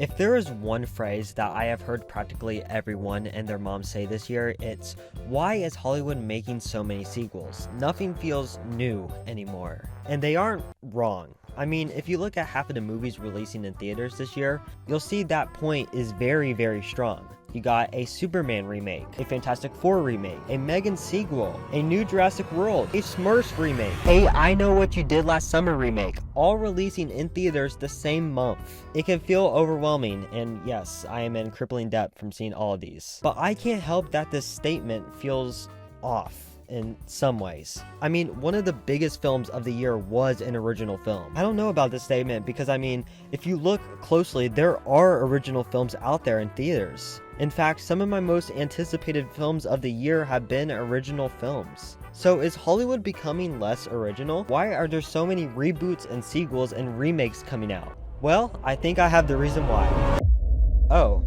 If there is one phrase that I have heard practically everyone and their mom say this year, it's, why is Hollywood making so many sequels? Nothing feels new anymore. And they aren't wrong. I mean, if you look at half of the movies releasing in theaters this year, you'll see that point is very, very strong. You got a Superman remake, a Fantastic Four remake, a Megan sequel, a new Jurassic World, a Smurfs remake, a I Know What You Did Last Summer remake, all releasing in theaters the same month. It can feel overwhelming, and yes, I am in crippling debt from seeing all of these. But I can't help that this statement feels off in some ways. I mean, one of the biggest films of the year was an original film. I don't know about this statement because, I mean, if you look closely, there are original films out there in theaters. In fact, some of my most anticipated films of the year have been original films. So is Hollywood becoming less original? Why are there so many reboots and sequels and remakes coming out? Well, I think I have the reason why. Oh,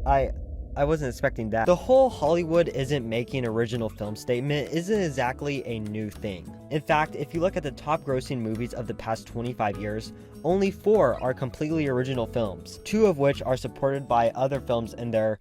I wasn't expecting that. The whole Hollywood isn't making original film statement isn't exactly a new thing. In fact, if you look at the top grossing movies of the past 25 years, only 4 are completely original films, 2 of which are supported by other films in their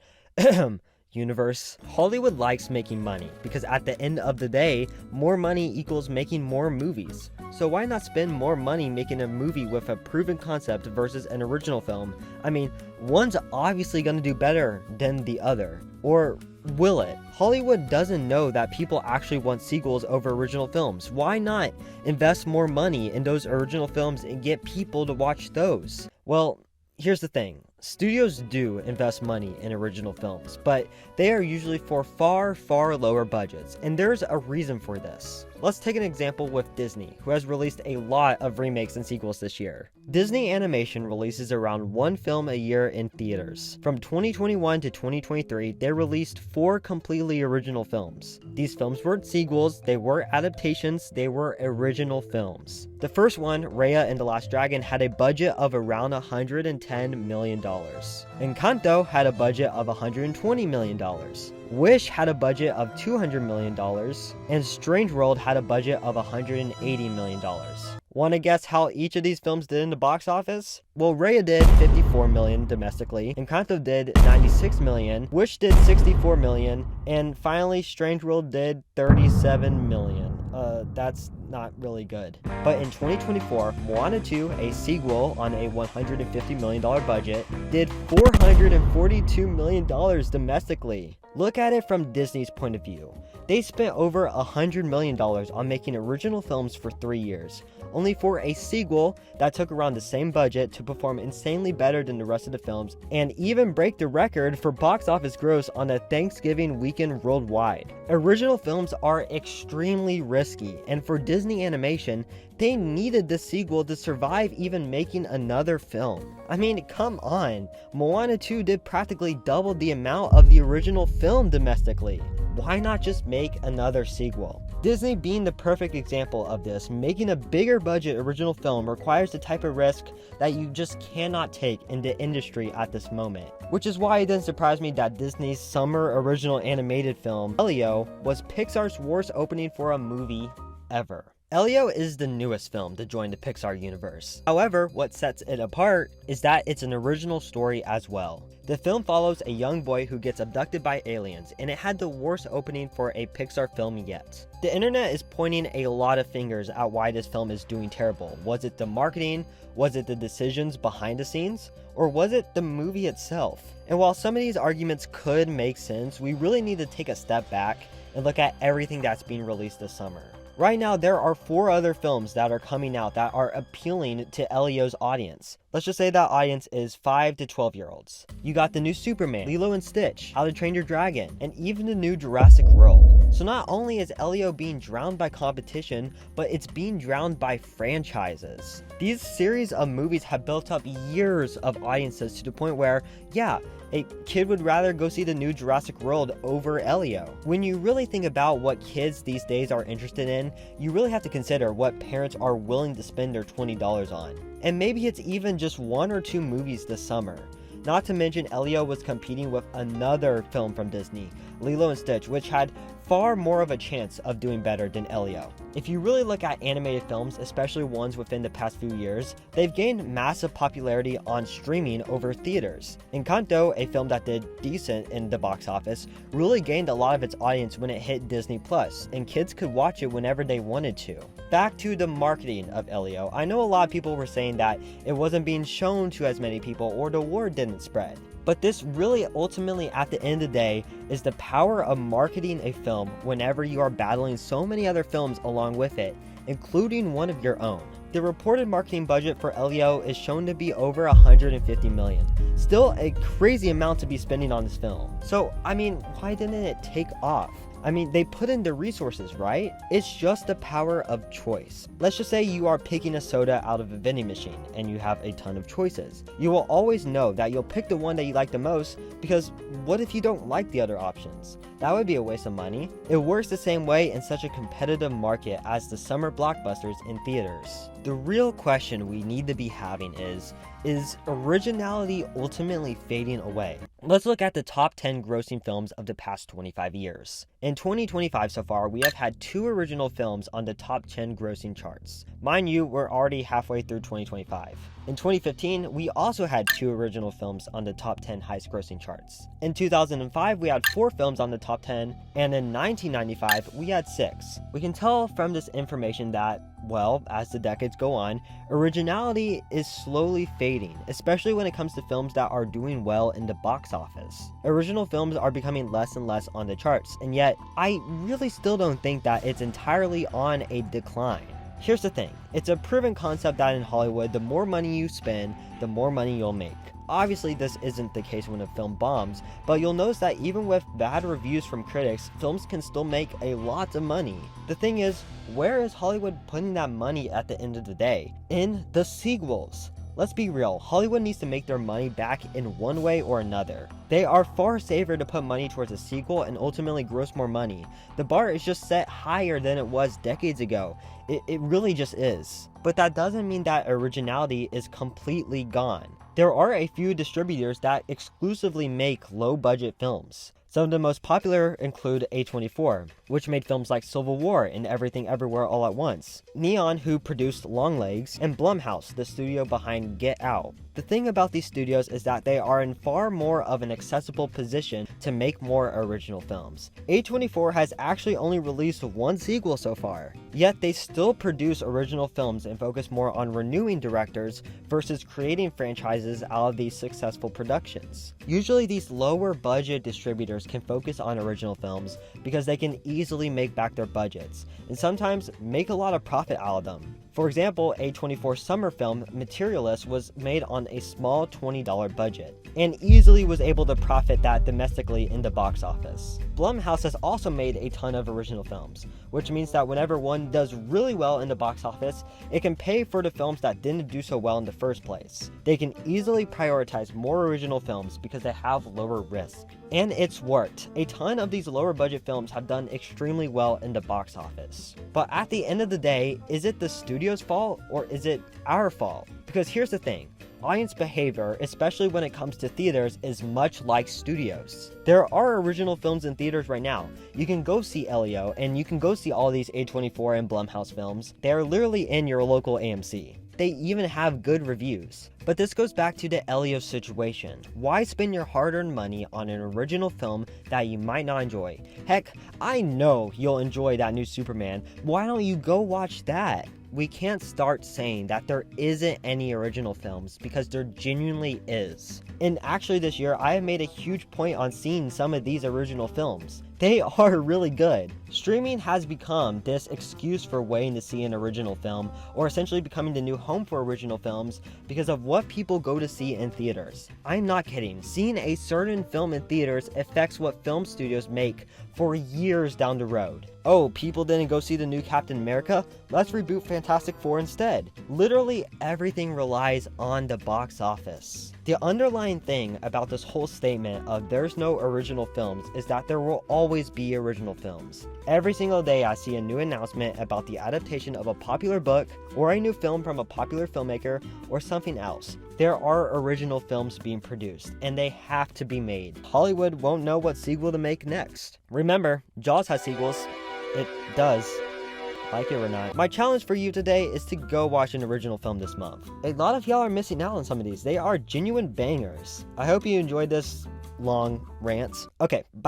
universe. Hollywood likes making money because at the end of the day, more money equals making more movies. So why not spend more money making a movie with a proven concept versus an original film? I mean, one's obviously going to do better than the other. Or will it? Hollywood doesn't know that people actually want sequels over original films. Why not invest more money in those original films and get people to watch those? Well, here's the thing. Studios do invest money in original films, but they are usually for far, far lower budgets, and there's a reason for this. Let's take an example with Disney, who has released a lot of remakes and sequels this year. Disney Animation releases around 1 film a year in theaters. From 2021 to 2023, they released 4 completely original films. These films weren't sequels, they were adaptations, they were original films. The first one, Raya and the Last Dragon, had a budget of around $110 million. Encanto had a budget of $120 million. Wish had a budget of $200 million, and Strange World had a budget of $180 million. Want to guess how each of these films did in the box office? Well, Raya did $54 million domestically, Encanto did $96 million, Wish did $64 million, and finally Strange World did $37 million. That's not really good. But in 2024, Moana 2, a sequel on a $150 million budget, did $442 million domestically. Look at it from Disney's point of view. They spent over $100 million on making original films for 3 years, only for a sequel that took around the same budget to perform insanely better than the rest of the films and even break the record for box office gross on a Thanksgiving weekend worldwide. Original films are extremely risky, and for Disney Animation, they needed the sequel to survive even making another film. I mean, come on, Moana 2 did practically double the amount of the original film domestically. Why not just make another sequel? Disney being the perfect example of this, making a bigger budget original film requires the type of risk that you just cannot take in the industry at this moment. Which is why it doesn't surprise me that Disney's summer original animated film, Elio, was Pixar's worst opening for a movie ever. Elio is the newest film to join the Pixar universe. However, what sets it apart is that it's an original story as well. The film follows a young boy who gets abducted by aliens, and it had the worst opening for a Pixar film yet. The internet is pointing a lot of fingers at why this film is doing terrible. Was it the marketing? Was it the decisions behind the scenes? Or was it the movie itself? And while some of these arguments could make sense, we really need to take a step back and look at everything that's being released this summer. Right now, there are 4 other films that are coming out that are appealing to Elio's audience. Let's just say that audience is 5 to 12-year-olds. You got the new Superman, Lilo and Stitch, How to Train Your Dragon, and even the new Jurassic World. So not only is Elio being drowned by competition, but it's being drowned by franchises. These series of movies have built up years of audiences to the point where, yeah, a kid would rather go see the new Jurassic World over Elio. When you really think about what kids these days are interested in, you really have to consider what parents are willing to spend their $20 on. And maybe it's even just 1 or 2 movies this summer. Not to mention, Elio was competing with another film from Disney, Lilo and Stitch, which had far more of a chance of doing better than Elio. If you really look at animated films, especially ones within the past few years, they've gained massive popularity on streaming over theaters. Encanto, a film that did decent in the box office, really gained a lot of its audience when it hit Disney Plus, and kids could watch it whenever they wanted to. Back to the marketing of Elio, I know a lot of people were saying that it wasn't being shown to as many people or the word didn't spread. But this really ultimately, at the end of the day, is the power of marketing a film whenever you are battling so many other films along with it, including one of your own. The reported marketing budget for Elio is shown to be over $150 million. Still a crazy amount to be spending on this film. So, I mean, why didn't it take off? I mean, they put in the resources, right? It's just the power of choice. Let's just say you are picking a soda out of a vending machine and you have a ton of choices. You will always know that you'll pick the one that you like the most, because what if you don't like the other options? That would be a waste of money. It works the same way in such a competitive market as the summer blockbusters in theaters. The real question we need to be having is originality ultimately fading away? Let's look at the top 10 grossing films of the past 25 years. In 2025 so far, we have had 2 original films on the top 10 grossing charts. Mind you, we're already halfway through 2025. In 2015, we also had 2 original films on the top 10 highest grossing charts. In 2005, we had 4 films on the top 10, and in 1995, we had 6. We can tell from this information that, well, as the decades go on, originality is slowly fading, especially when it comes to films that are doing well in the box office. Original films are becoming less and less on the charts, and yet, I really still don't think that it's entirely on a decline. Here's the thing, it's a proven concept that in Hollywood, the more money you spend, the more money you'll make. Obviously, this isn't the case when a film bombs, but you'll notice that even with bad reviews from critics, films can still make a lot of money. The thing is, where is Hollywood putting that money at the end of the day? In the sequels. Let's be real, Hollywood needs to make their money back in one way or another. They are far safer to put money towards a sequel and ultimately gross more money. The bar is just set higher than it was decades ago. It really just is. But that doesn't mean that originality is completely gone. There are a few distributors that exclusively make low-budget films. Some of the most popular include A24, which made films like Civil War and Everything Everywhere All at Once, Neon, who produced Longlegs, and Blumhouse, the studio behind Get Out. The thing about these studios is that they are in far more of an accessible position to make more original films. A24 has actually only released 1 sequel so far, yet they still produce original films and focus more on renewing directors versus creating franchises out of these successful productions. Usually these lower budget distributors can focus on original films because they can easily make back their budgets, and sometimes make a lot of profit out of them. For example, A24 summer film Materialist was made on a small $20 budget, and easily was able to profit that domestically in the box office. Blumhouse has also made a ton of original films, which means that whenever one does really well in the box office, it can pay for the films that didn't do so well in the first place. They can easily prioritize more original films because they have lower risk. And it's worked. A ton of these lower budget films have done extremely well in the box office. But at the end of the day, is it the studio's fault or is it our fault? Because here's the thing. Audience behavior, especially when it comes to theaters, is much like studios. There are original films in theaters right now. You can go see Elio, and you can go see all these A24 and Blumhouse films. They are literally in your local AMC. They even have good reviews. But this goes back to the Elio situation. Why spend your hard-earned money on an original film that you might not enjoy? Heck, I know you'll enjoy that new Superman. Why don't you go watch that? We can't start saying that there isn't any original films, because there genuinely is. And actually this year, I have made a huge point on seeing some of these original films. They are really good. Streaming has become this excuse for waiting to see an original film, or essentially becoming the new home for original films because of what people go to see in theaters. I'm not kidding. Seeing a certain film in theaters affects what film studios make for years down the road. Oh, people didn't go see the new Captain America? Let's reboot Fantastic Four instead. Literally everything relies on the box office. The underlying thing about this whole statement of there's no original films is that there will always be original films. Every single day I see a new announcement about the adaptation of a popular book, or a new film from a popular filmmaker, or something else. There are original films being produced, and they have to be made. Hollywood won't know what sequel to make next. Remember, Jaws has sequels. It does. Like it or not. My challenge for you today is to go watch an original film this month. A lot of y'all are missing out on some of these. They are genuine bangers. I hope you enjoyed this long rant. Okay, bye.